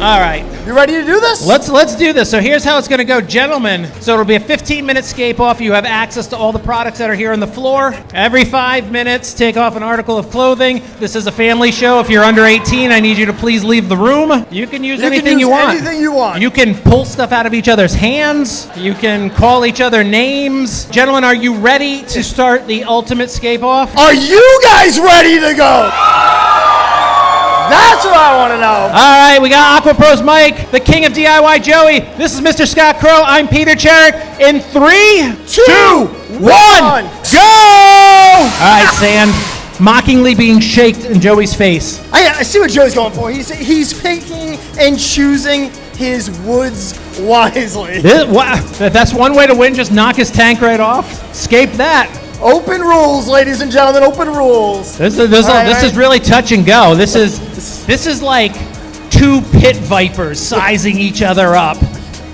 All right. You ready to do this? Let's do this. So here's how it's going to go, gentlemen. So it'll be a 15-minute scape off. You have access to all the products that are here on the floor. Every 5 minutes, take off an article of clothing. This is a family show. If you're under 18, I need you to please leave the room. You can use anything you want. Anything you want. You can pull stuff out of each other's hands. You can call each other names. Gentlemen, are you ready to start the ultimate scape off? Are you guys ready to go? That's what I want to know. All right, we got Aquapros Mike, the king of DIY Joey. This is Mr. Scott Crow. I'm Peter Cherrick. In 3, 2, 1, go! All right, sand. Mockingly being shaked in Joey's face. I see what Joey's going for. He's picking and choosing his woods wisely. That's one way to win. Just knock his tank right off. Scape that. Open rules, ladies and gentlemen. Open rules. This is really touch and go. This is like two pit vipers sizing each other up,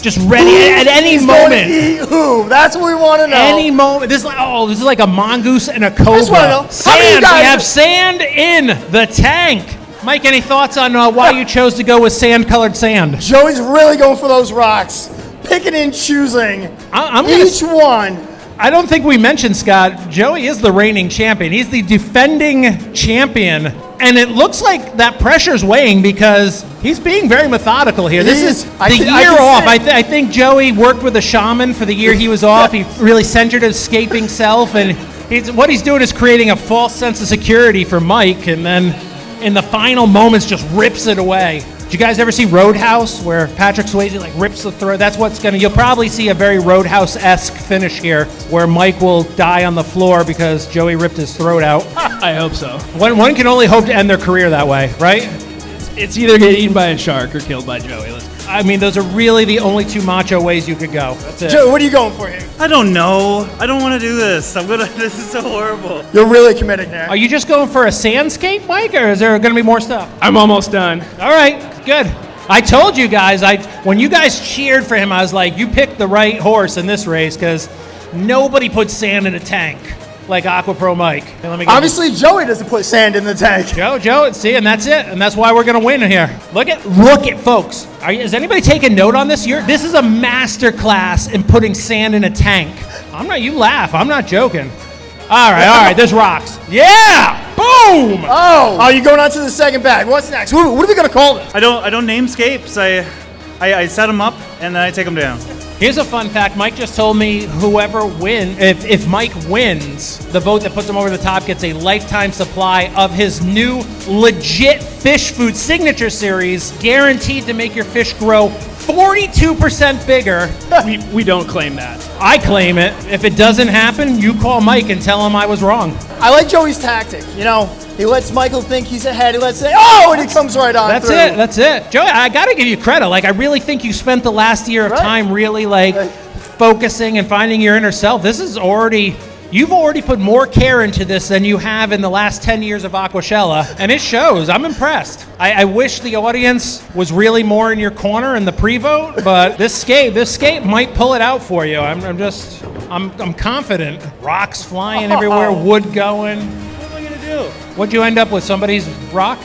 just ready at any moment. Eat who? That's what we want to know. Any moment. This is like a mongoose and a cobra. Sand. We have sand in the tank. Mike, any thoughts on why you chose to go with sand-colored sand? Joey's really going for those rocks, picking and choosing each one. I don't think we mentioned, Scott, Joey is the reigning champion. He's the defending champion. And it looks like that pressure's weighing because he's being very methodical here. This is the year off. I think Joey worked with a shaman for the year he was off. He really centered his scaping self. And what he's doing is creating a false sense of security for Mike. And then in the final moments just rips it away. Did you guys ever see Roadhouse where Patrick Swayze like rips the throat? That's what's you'll probably see a very Roadhouse-esque finish here where Mike will die on the floor because Joey ripped his throat out. I hope so. One can only hope to end their career that way, right? It's either get eaten by a shark or killed by Joey. I mean, those are really the only two macho ways you could go. That's it. Joe, what are you going for here? I don't know. I don't want to do this. This is so horrible. You're really committing here. Are you just going for a sandscape, Mike, or is there going to be more stuff? I'm almost done. All right, good. I told you guys, when you guys cheered for him, I was like, you picked the right horse in this race because nobody puts sand in a tank like Aquapro Mike. Obviously, Joey doesn't put sand in the tank. Joe, see, and that's it. And that's why we're going to win here. Look at folks. Is anybody taking note on this? This is a master class in putting sand in a tank. You laugh. I'm not joking. All right, there's rocks. Yeah! Boom! Oh, you're going on to the second bag. What's next? What are we going to call this? I don't name scapes. I set them up and then I take them down. Here's a fun fact. Mike just told me whoever wins, if Mike wins, the boat that puts him over the top gets a lifetime supply of his new legit fish food signature series, guaranteed to make your fish grow 42% bigger. We don't claim that. I claim it. If it doesn't happen, you call Mike and tell him I was wrong. I like Joey's tactic. He lets Michael think he's ahead. He lets say, and he comes right on through. That's it. Joey, I got to give you credit. I really think you spent the last year of time really focusing and finding your inner self. You've already put more care into this than you have in the last 10 years of Aquashella, and it shows. I'm impressed. I wish the audience was really more in your corner in the pre-vote, but this scape might pull it out for you. I'm confident. Rocks flying everywhere, wood going. What am I going to do? What'd you end up with, somebody's rock?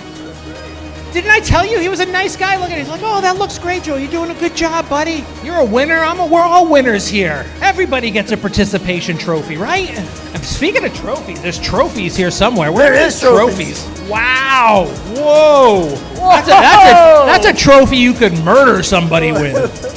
Didn't I tell you he was a nice guy? Look at it. He's like, oh, that looks great, Joe. You're doing a good job, buddy. You're a winner. We're all winners here. Everybody gets a participation trophy, right? And speaking of trophies, there's trophies here somewhere. Where is trophies? Wow. Whoa. That's a trophy you could murder somebody with.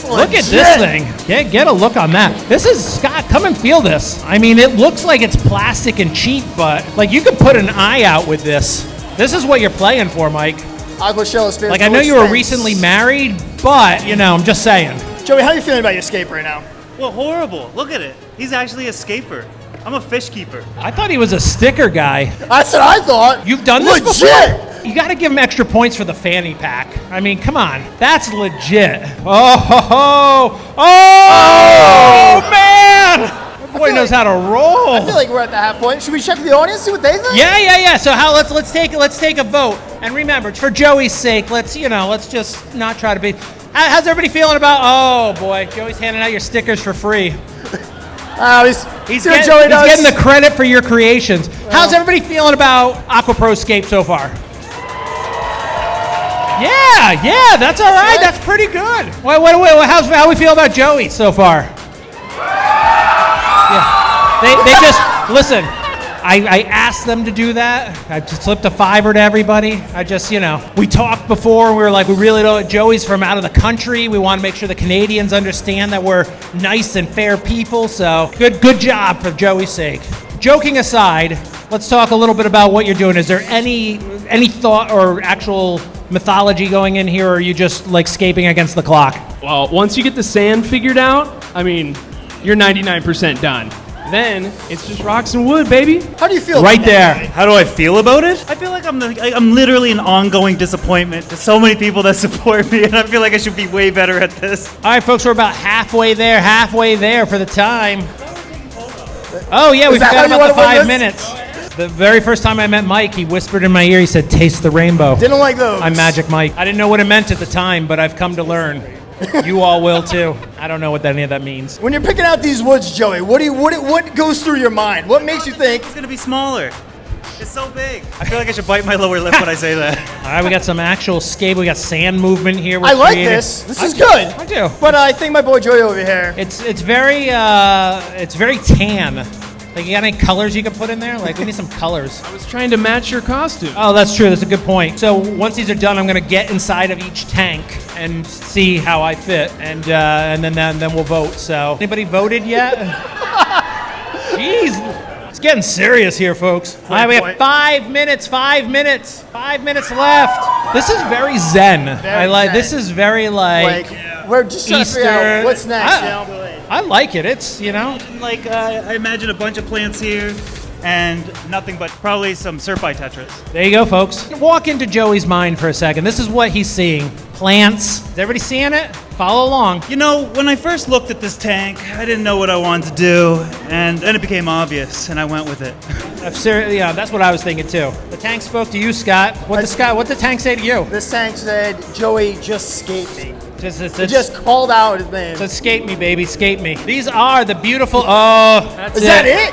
Look at this thing. Get a look on that. This is, Scott, come and feel this. I mean, it looks like it's plastic and cheap, but you could put an eye out with this. This is what you're playing for, Mike. Aquashella Spirits. I know you were recently married, but, I'm just saying. Joey, how are you feeling about your scape right now? Well, horrible. Look at it. He's actually a scaper. I'm a fish keeper. I thought he was a sticker guy. That's what I thought. You've done this before? Legit. You got to give him extra points for the fanny pack. I mean, come on. That's legit. Oh, man! Boy knows how to roll. I feel like we're at the half point. Should we check the audience, see what they think? Yeah. So let's take a vote. And remember, for Joey's sake, let's just not try to be. How's everybody feeling about? Oh boy, Joey's handing out your stickers for free. He's getting the credit for your creations. How's everybody feeling about Aquapros Scape so far? Yeah, that's all right. That's pretty good. Wait, how we feel about Joey so far? Yeah. They just, listen, I asked them to do that. I just slipped a $5 to everybody. I just, we talked before. We were like, we really don't, Joey's from out of the country. We want to make sure the Canadians understand that we're nice and fair people. So good job for Joey's sake. Joking aside, let's talk a little bit about what you're doing. Is there any thought or actual mythology going in here, or are you just like scaping against the clock? Well, once you get the sand figured out, I mean, you're 99% done. Then it's just rocks and wood, baby. How do you feel? Right there. How do I feel about it? I feel like I'm literally an ongoing disappointment to so many people that support me, and I feel like I should be way better at this. All right, folks, we're about halfway there for the time. Oh, yeah, we forgot about the 5 minutes. The very first time I met Mike, he whispered in my ear, he said, "Taste the rainbow." Didn't like those. I'm Magic Mike. I didn't know what it meant at the time, but I've come to learn. You all will too. I don't know what any of that means. When you're picking out these woods, Joey, what goes through your mind? What makes you think It's gonna be smaller. It's so big. I feel like I should bite my lower lip when I say that. All right, we got some actual scape. We got sand movement here. I like this. This is good. I do. But I think my boy Joey over here. It's very tan. Like, you got any colors you can put in there? Like, we need some colors. I was trying to match your costume. Oh, that's true. That's a good point. So once these are done, I'm going to get inside of each tank and see how I fit, and then we'll vote. So, anybody voted yet? Jeez, it's getting serious here, folks. All right, we have 5 minutes. 5 minutes. 5 minutes left. This is very zen. Zen. This is very like we're just trying to figure out Easter. what's next. I like it. It's Like, I imagine a bunch of plants here and nothing but probably some Serpi tetras. There you go, folks. Walk into Joey's mind for a second. This is what he's seeing. Plants. Is everybody seeing it? Follow along. You know, when I first looked at this tank, I didn't know what I wanted to do, and then it became obvious, and I went with it. Yeah, that's what I was thinking too. The tank spoke to you, Scott. What did the tank say to you? This tank said, "Joey, just skate me." It It just called out his name. said, "Scape me, baby, scape me." These are the beautiful. Oh, that's Is that it?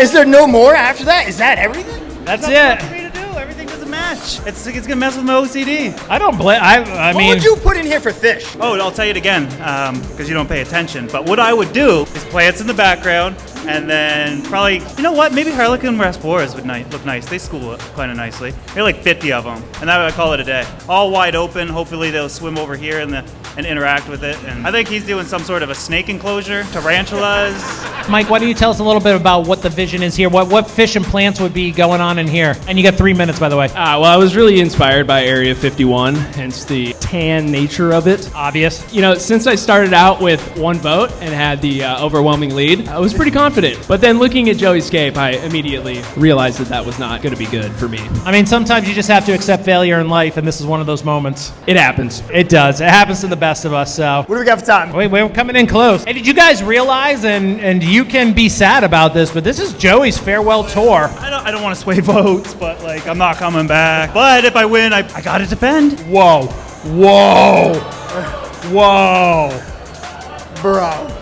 Is there no more after that? Is that everything? That's Nothing left it. for me to do. Everything doesn't match. It's gonna mess with my OCD. I don't blame. I What mean, would you put in here for fish? Oh, I'll tell you it again, because you don't pay attention. But what I would do is plants in the background, and then probably, you know what? Maybe Harlequin Rasboras would look nice. They school up kind of nicely. There are like 50 of them, and that would call it a day. All wide open. Hopefully they'll swim over here and interact with it. And I think he's doing some sort of a snake enclosure, tarantulas. Mike, why don't you tell us a little bit about what the vision is here? What fish and plants would be going on in here? And you got 3 minutes, by the way. Well, I was really inspired by Area 51, hence the tan nature of it. Obvious. You know, since I started out with one vote and had the overwhelming lead, I was pretty confident. But then looking at Joey's Scape, I immediately realized that was not going to be good for me. I mean, sometimes you just have to accept failure in life, and this is one of those moments. It happens. It does. It happens to the best of us, so. What do we got for time? Wait, we're coming in close. Hey, did you guys realize, and you can be sad about this, but this is Joey's farewell tour. I don't want to sway votes, but like I'm not coming back. But if I win, I got to defend. Whoa. Bro.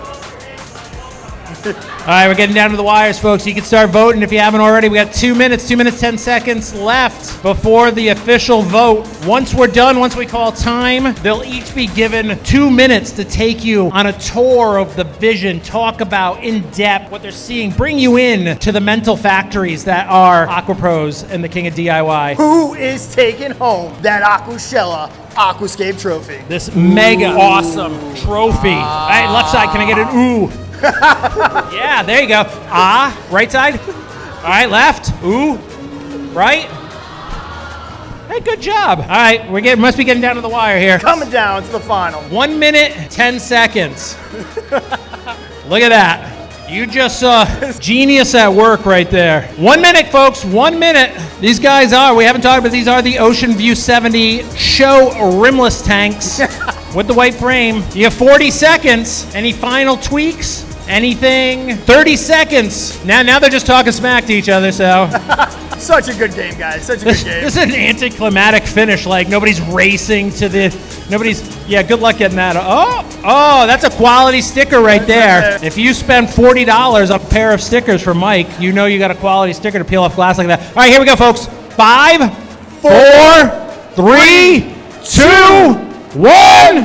All right, we're getting down to the wires, folks. You can start voting if you haven't already. We got 2 minutes, 2 minutes, 10 seconds left before the official vote. Once we're done, once we call time, they'll each be given 2 minutes to take you on a tour of the vision, talk about in depth what they're seeing, bring you in to the mental factories that are Aquapros and the King of DIY. Who is taking home that Aquashella Aquascape trophy? This mega awesome trophy. All right, left side, can I get an ooh? Yeah, there you go. Ah, right side. All right, left. Ooh, right. Hey, good job. All right, must be getting down to the wire here. Coming down to the final. 1 minute, 10 seconds. Look at that. You just saw genius at work right there. 1 minute, folks, 1 minute. These guys we haven't talked about, these are the Ocean View 70 show rimless tanks with the white frame. You have 40 seconds. Any final tweaks? Anything? 30 seconds. Now they're just talking smack to each other, so. Such a good game, guys. Such a good game. This is an anticlimactic finish. Like, nobody's racing to yeah, good luck getting that. Oh, that's a quality sticker right there. If you spend $40 on a pair of stickers for Mike, you know you got a quality sticker to peel off glass like that. All right, here we go, folks. 5, 4, 3, 2, 1.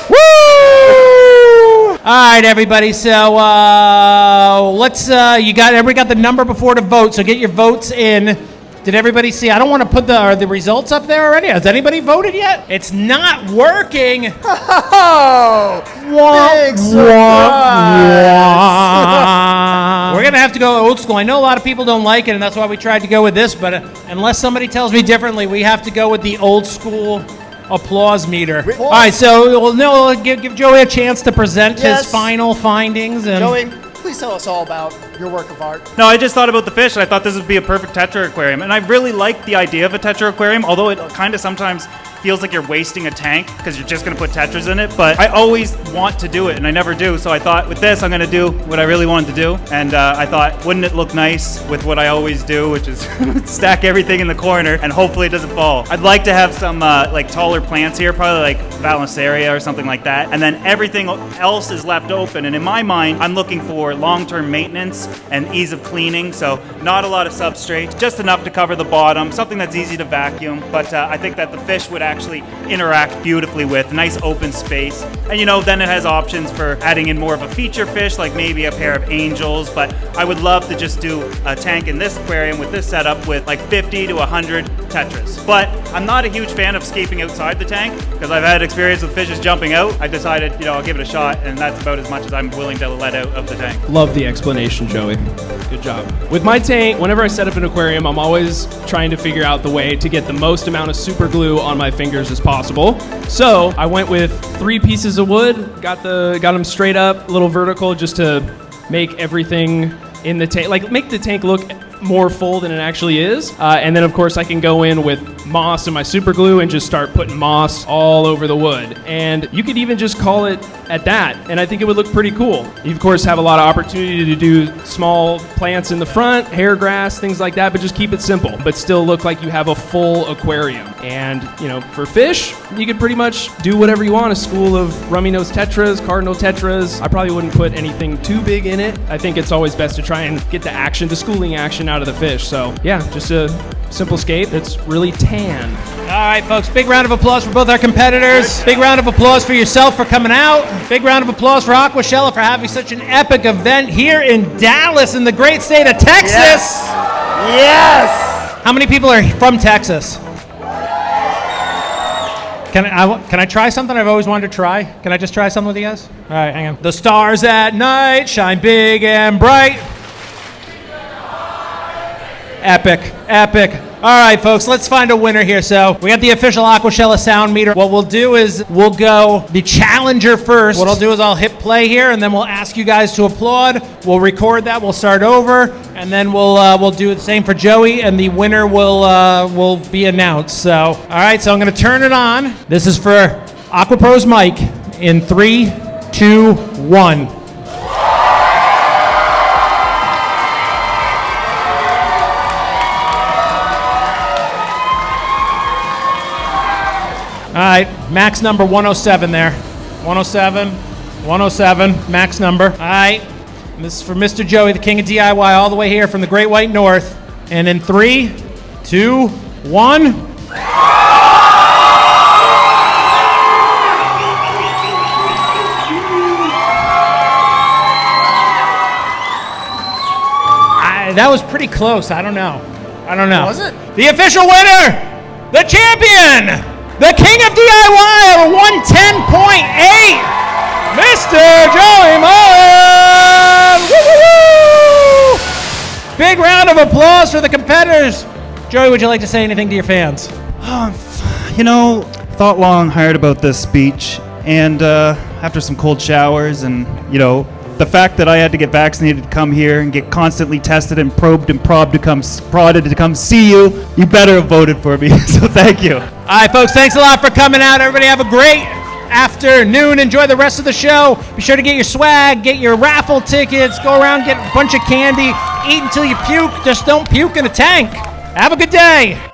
Woo! All right, everybody. So let's. Everybody got the number before to vote. So get your votes in. Did everybody see? I don't want to put the results up there already. Has anybody voted yet? It's not working. Oh, big surprise. We're going to have to go old school. I know a lot of people don't like it, and that's why we tried to go with this, but unless somebody tells me differently, we have to go with the old school applause meter. All right, so we'll give Joey a chance to present his final findings. And Joey, please tell us all about your work of art. No, I just thought about the fish, and I thought this would be a perfect tetra aquarium. And I really like the idea of a tetra aquarium, although it kind of sometimes feels like you're wasting a tank because you're just going to put tetras in it. But I always want to do it, and I never do. So I thought with this, I'm going to do what I really wanted to do. And I thought, wouldn't it look nice with what I always do, which is stack everything in the corner, and hopefully it doesn't fall. I'd like to have some like taller plants here, probably like Balanceria or something like that. And then everything else is left open. And in my mind, I'm looking for long-term maintenance and ease of cleaning. So not a lot of substrate, just enough to cover the bottom, something that's easy to vacuum. But I think that the fish would actually interact beautifully with nice open space. And then it has options for adding in more of a feature fish, like maybe a pair of angels. But I would love to just do a tank in this aquarium with this setup with like 50 to 100 tetras. But I'm not a huge fan of scaping outside the tank because I've had experience with fishes jumping out. I decided, I'll give it a shot, and that's about as much as I'm willing to let out of the tank. Love the explanation, Joey. Good job. With my tank, whenever I set up an aquarium, I'm always trying to figure out the way to get the most amount of super glue on my fingers as possible. So I went with 3 pieces of wood, got them straight up, a little vertical, just to make everything in the tank, like make the tank look more full than it actually is. And then of course I can go in with moss and my super glue and just start putting moss all over the wood. And you could even just call it at that, and I think it would look pretty cool. You of course have a lot of opportunity to do small plants in the front, hair grass, things like that, but just keep it simple, but still look like you have a full aquarium. And for fish, you could pretty much do whatever you want. A school of rummy-nosed tetras, cardinal tetras. I probably wouldn't put anything too big in it. I think it's always best to try and get the schooling action out of the fish. So yeah, just a simple scape that's really tan. all right, folks, big round of applause for both our competitors. Big round of applause for yourself for coming out. Big round of applause for Aquashella for having such an epic event here in Dallas in the great state of Texas. Yes. How many people are from Texas? Can I try something I've always wanted to try? Can I just try something with you guys? All right, hang on. The stars at night shine big and bright. Epic, epic. All right, folks, let's find a winner here. So we got the official Aquashella sound meter. What we'll do is we'll go the challenger first. What I'll do is I'll hit play here, and then we'll ask you guys to applaud. We'll record that. We'll start over, and then we'll do the same for Joey, and the winner will be announced. So, all right, so I'm going to turn it on. This is for Aquapros Mike in 3, 2, 1. All right, max number 107 there. 107, 107, max number. All right, and this is for Mr. Joey, the king of DIY, all the way here from the Great White North. And in 3, 2, 1. That was pretty close. I don't know. Was it? The official winner, the champion, the king of DIY over 110.8, Mr. Joey Mullen! Woo-hoo-hoo! Big round of applause for the competitors. Joey, would you like to say anything to your fans? Thought long, hard about this speech, and after some cold showers and, the fact that I had to get vaccinated to come here and get constantly tested and probed and prodded to come see you, you better have voted for me, so thank you. All right, folks, thanks a lot for coming out. Everybody have a great afternoon. Enjoy the rest of the show. Be sure to get your swag, get your raffle tickets, go around, get a bunch of candy, eat until you puke. Just don't puke in a tank. Have a good day.